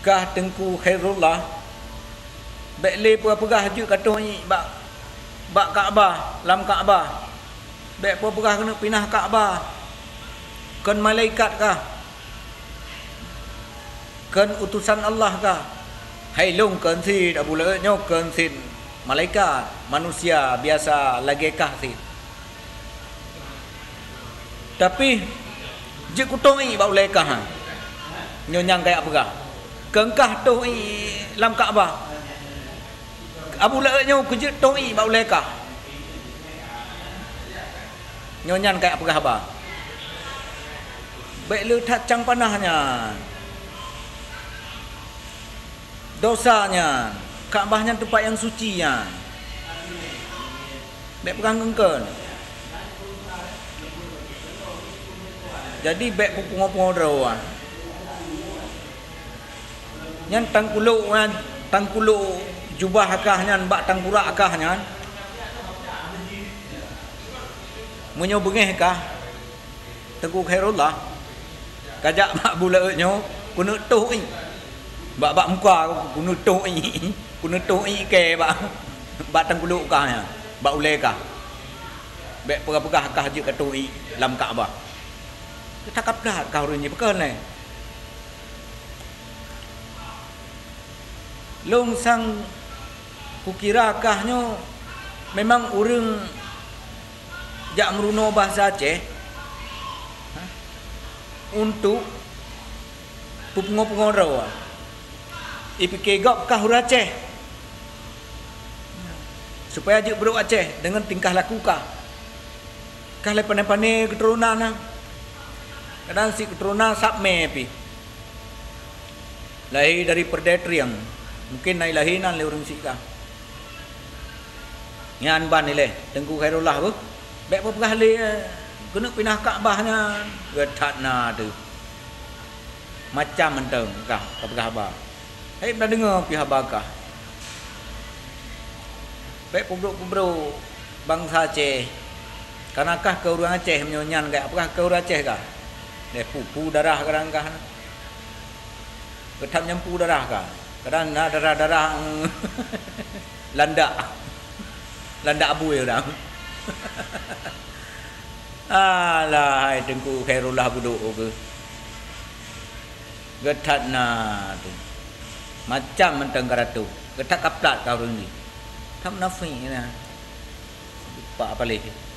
kah Tengku Khairullah bek le pegah je kata ni bak Kaabah, lam Kaabah. Bek pegah kena pindah Kaabah. Kan malaikat kah? Kan utusan Allah kah? Hai long kan si Abu Lahab nyo kan sin malaikat, manusia biasa lagi kah si. Tapi je kutong i bau lekah. Nyo nyang kayak apa kah? Kengkah tu i lam Kaabah. Abu Lahab nyo kerja tu i bau lekah. Nyo nyang kayak apa kah ba? Baik letak cang panahnya. Dosanya, Kaabahnya tempat yang sucinya. Baik pegang kengken. Jadi baik pupung-pupung rawan. Yang tangkuluk jubah akahnya, bak tangkurak akahnya. Menyo bengeh kah? Tengku Khairullah. Kajak mak bulatnya kena tuh ni. Bak muka kena tuh ni. Kena tuh ni ke bak tangkuluk kahnya. Bak ulai kah? Baik pegah-pegah kah je kat tu lam Kaabah. Takap dah kau ni betul ni. Long sang kukira kahnya memang orang jak meruno bahasa Aceh untuk pupung-pupung rawa. Ipike gap kah huruf Aceh. Supaya je beruk Aceh dengan tingkah laku kah. Kah le pandai-pandai keturunan nah. Kadang si keturunan Sapme pi. Lahir dari Perdetriang. Mungkin naik lahiran le orang sik kah. Ngan ban ni le Tengku Khairullah tu. Baik apa pegah le kena pindah Kaabahnya getatna tu. Macam mentang kah pegah ba. Hai dah dengar pi habakah. Baik pembro bangsa Aceh. Karenakah ke orang Aceh menyonyan kayak apakah ke orang Aceh kah? Deh pupu darah kadang kah. Getam nyempu darah kah? Kadang darah-darah landak. Landak abu ya dah. Alah hai Tengku Khairullah buduk ke. Getatna tu. Macam mentang karatu. Getak kaplat kau ni. Tam nafi na. Lupa apa lagi.